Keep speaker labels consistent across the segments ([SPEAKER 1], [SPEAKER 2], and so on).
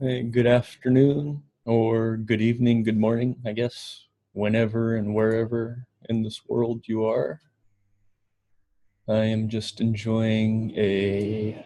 [SPEAKER 1] Hey, good afternoon, or good evening, good morning, I guess, whenever and wherever in this world you are. I am just enjoying a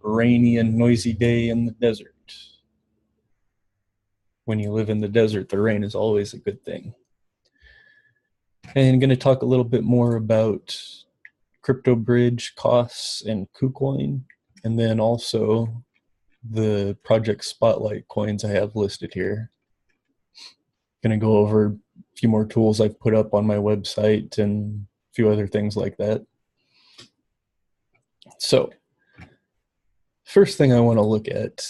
[SPEAKER 1] rainy and noisy day in the desert. When you live in the desert, the rain is always a good thing. And going to talk a little bit more about crypto bridge costs and KuCoin, and then also the project spotlight coins I have listed here. Going to go over a few more tools I've put up on my website and a few other things like that. So, first thing I want to look at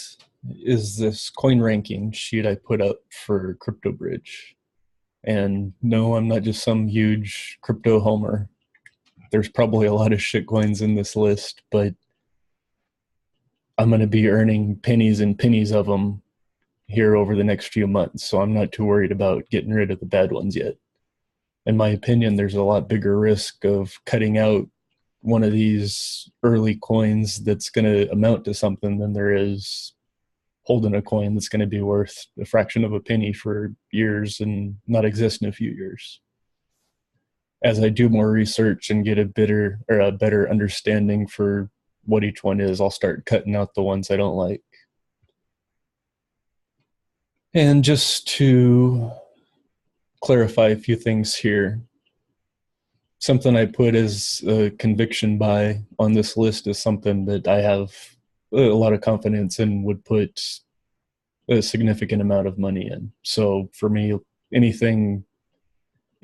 [SPEAKER 1] is this coin ranking sheet I put up for CryptoBridge. And no, I'm not just some huge crypto homer. There's probably a lot of shit coins in this list, but I'm going to be earning pennies and pennies of them here over the next few months. So I'm not too worried about getting rid of the bad ones yet. In my opinion, there's a lot bigger risk of cutting out one of these early coins that's going to amount to something than there is holding a coin that's going to be worth a fraction of a penny for years and not exist in a few years. As I do more research and get a better understanding for what each one is, I'll start cutting out the ones I don't like. And just to clarify a few things here, something I put as a conviction buy on this list is something that I have a lot of confidence in would put a significant amount of money in. So for me, anything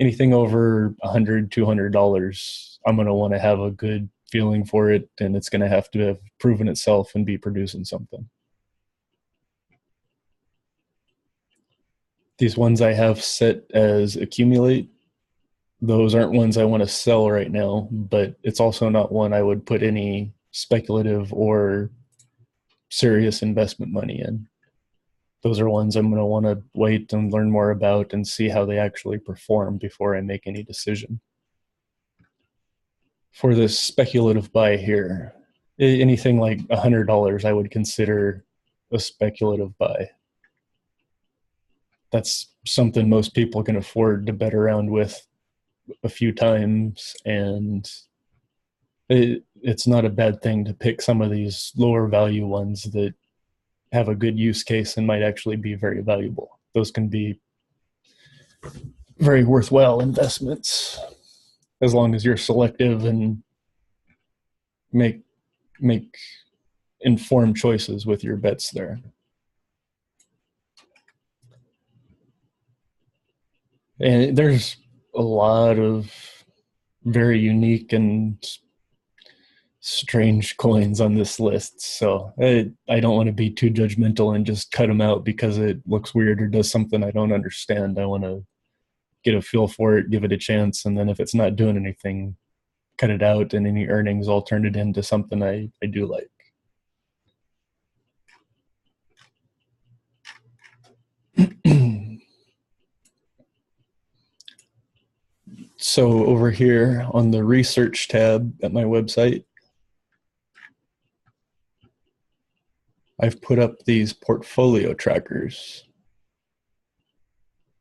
[SPEAKER 1] anything over $100, $200, I'm gonna want to have a good feeling for it, and it's gonna have to have proven itself and be producing something. These ones I have set as accumulate, those aren't ones I want to sell right now, but it's also not one I would put any speculative or serious investment money in. Those are ones I'm going to want to wait and learn more about and see how they actually perform before I make any decision. For this speculative buy here, anything like $100 I would consider a speculative buy. That's something most people can afford to bet around with a few times, and it's not a bad thing to pick some of these lower value ones that have a good use case and might actually be very valuable. Those can be very worthwhile investments as long as you're selective and make make informed choices with your bets there. And there's a lot of very unique and strange coins on this list. So I don't want to be too judgmental and just cut them out because it looks weird or does something I don't understand. I want to get a feel for it, give it a chance, and then if it's not doing anything, cut it out, and any earnings, I'll turn it into something I do like. So over here on the research tab at my website, I've put up these portfolio trackers.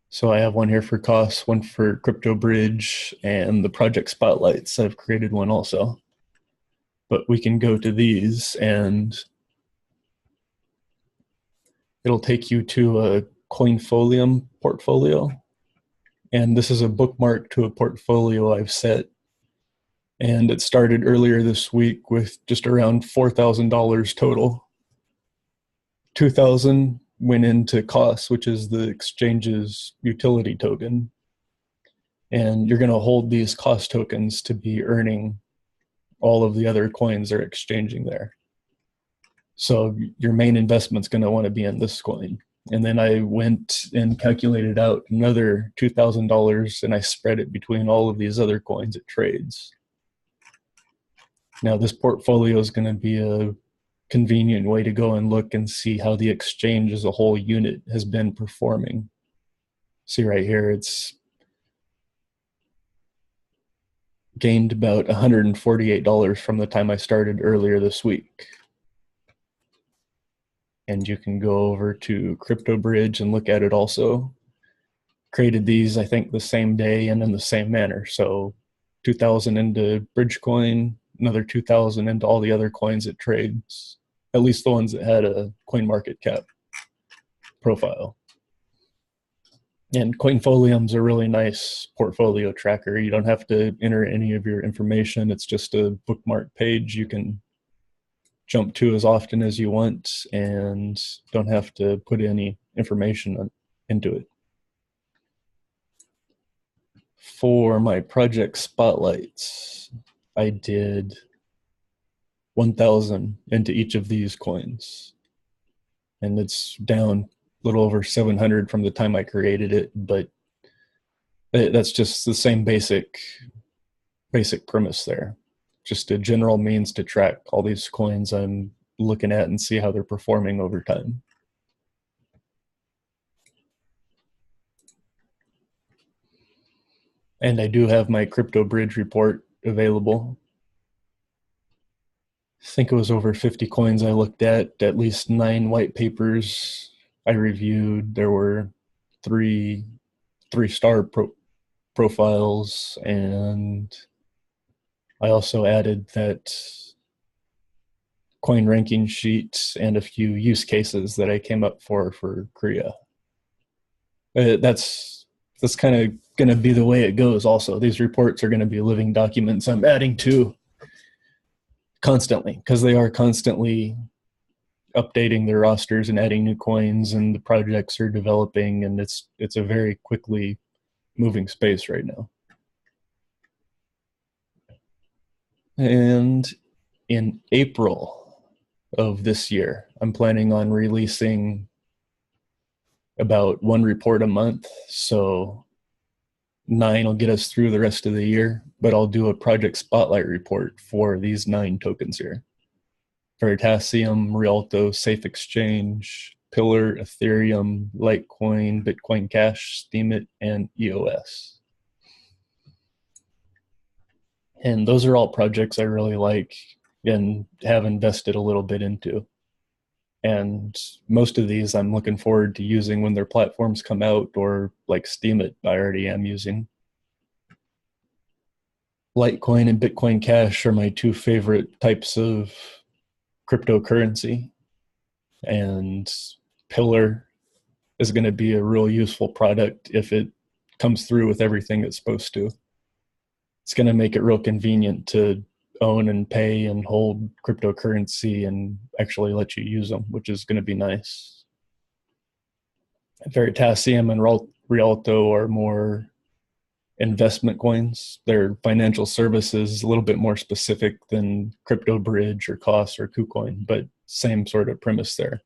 [SPEAKER 1] So I have one here for costs, one for Crypto Bridge, and the project spotlights. I've created one also. But we can go to these and it'll take you to a Coinfolium portfolio. And this is a bookmark to a portfolio I've set. And it started earlier this week with just around $4,000 total. 2,000 went into costs, which is the exchange's utility token. And you're going to hold these cost tokens to be earning all of the other coins they're exchanging there. So your main investment's going to want to be in this coin. And then I went and calculated out another $2,000 and I spread it between all of these other coins it trades. Now, this portfolio is going to be a convenient way to go and look and see how the exchange as a whole unit has been performing. See right here, it's gained about $148 from the time I started earlier this week. and you can go over to CryptoBridge and look at it also. Created these, I think, the same day and in the same manner. So 2,000 into Bridgecoin, another 2,000 into all the other coins it trades, at least the ones that had a CoinMarketCap profile. And CoinFolium's a really nice portfolio tracker. You don't have to enter any of your information. It's just a bookmark page you can jump to as often as you want and don't have to put any information into it. For my project spotlights, I did 1,000 into each of these coins. And it's down a little over 700 from the time I created it, but that's just the same basic premise there. Just a general means to track all these coins I'm looking at and see how they're performing over time. And I do have my CryptoBridge report available. I think it was over 50 coins I looked at least 9 white papers I reviewed. There were three-star profiles, and I also added that coin ranking sheet and a few use cases that I came up for Korea. That's kind of going to be the way it goes also. These reports are going to be living documents I'm adding to constantly, because they are constantly updating their rosters and adding new coins, and the projects are developing, and it's a very quickly moving space right now. And in April of this year, I'm planning on releasing about 1 report a month. So 9 will get us through the rest of the year, but I'll do a project spotlight report for these 9 tokens here: Veritasium, Rialto, Safe Exchange, Pillar, Ethereum, Litecoin, Bitcoin Cash, Steemit, and EOS. And those are all projects I really like and have invested a little bit into. And most of these I'm looking forward to using when their platforms come out, or like Steemit I already am using. Litecoin and Bitcoin Cash are my 2 favorite types of cryptocurrency. And Pillar is going to be a real useful product if it comes through with everything it's supposed to. It's going to make it real convenient to own and pay and hold cryptocurrency and actually let you use them, which is going to be nice. Veritasium and Rialto are more investment coins. They're financial services, a little bit more specific than CryptoBridge or COS or KuCoin, but same sort of premise there.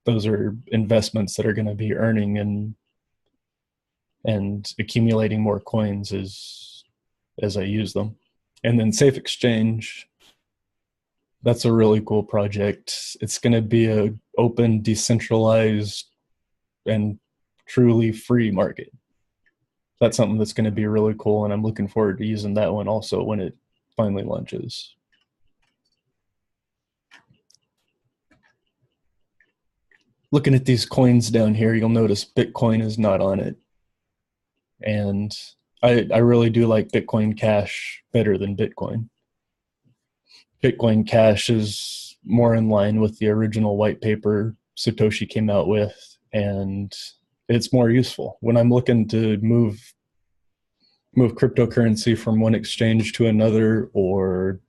[SPEAKER 1] Those are investments that are going to be earning and accumulating more coins as I use them. And then Safe Exchange, that's a really cool project. It's going to be an open, decentralized, and truly free market. That's something that's going to be really cool, and I'm looking forward to using that one also when it finally launches. Looking at these coins down here, you'll notice Bitcoin is not on it. And I really do like Bitcoin Cash better than Bitcoin. Bitcoin Cash is more in line with the original white paper Satoshi came out with, and it's more useful. When I'm looking to move cryptocurrency from one exchange to another, or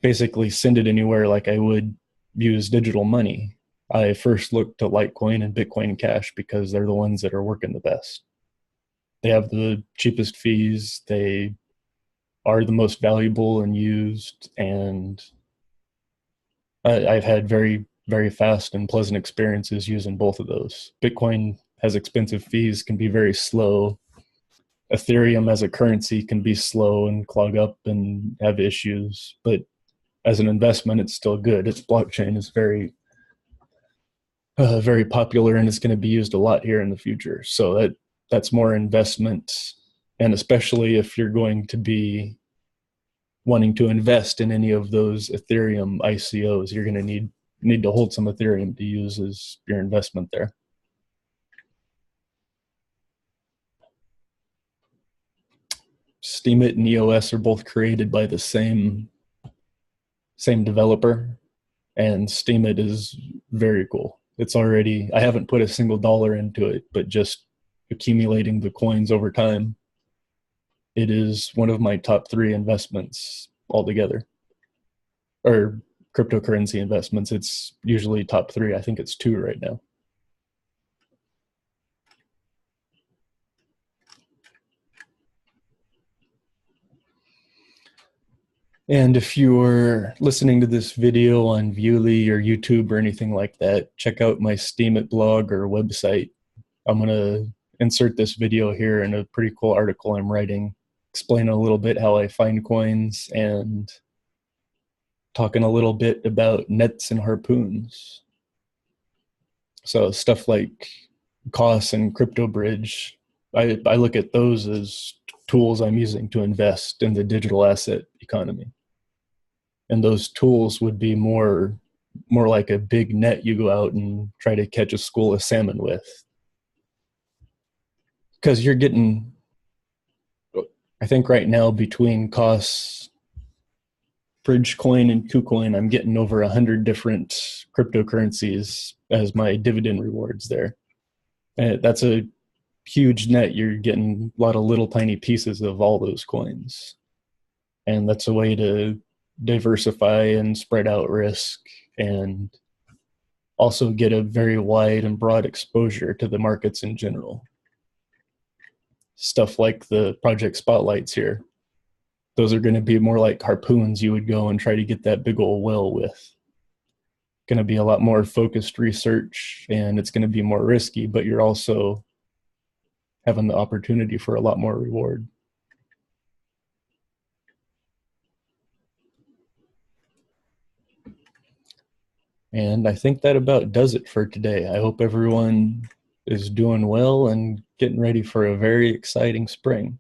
[SPEAKER 1] basically send it anywhere like I would use digital money, I first look to Litecoin and Bitcoin Cash because they're the ones that are working the best. They have the cheapest fees, they are the most valuable and used, and I've had very, very fast and pleasant experiences using both of those. Bitcoin has expensive fees, can be very slow. Ethereum as a currency can be slow and clog up and have issues, but as an investment, it's still good. Its blockchain is very, very popular, and it's going to be used a lot here in the future. So that's more investment, and especially if you're going to be wanting to invest in any of those Ethereum ICOs, you're going to need need to hold some Ethereum to use as your investment there. Steemit and EOS are both created by the same developer, and Steemit is very cool. It's already, I haven't put a single dollar into it, but just accumulating the coins over time, it is one of my top 3 investments altogether, or cryptocurrency investments. It's usually top 3. I think it's 2 right now. And if you're listening to this video on Viewly or YouTube or anything like that, check out my Steemit blog or website. I'm going to insert this video here in a pretty cool article I'm writing, explain a little bit how I find coins and talking a little bit about nets and harpoons. So stuff like COS and CryptoBridge, I look at those as tools I'm using to invest in the digital asset economy. And those tools would be more like a big net you go out and try to catch a school of salmon with. Because you're getting, I think right now between COS, Bridgecoin, and KuCoin, I'm getting over 100 different cryptocurrencies as my dividend rewards there. And that's a huge net. You're getting a lot of little tiny pieces of all those coins. And that's a way to diversify and spread out risk and also get a very wide and broad exposure to the markets in general. Stuff like the project spotlights here, those are going to be more like harpoons you would go and try to get that big old whale with. Going to be a lot more focused research, and it's going to be more risky, but you're also having the opportunity for a lot more reward. And I think that about does it for today. I hope everyone is doing well and getting ready for a very exciting spring.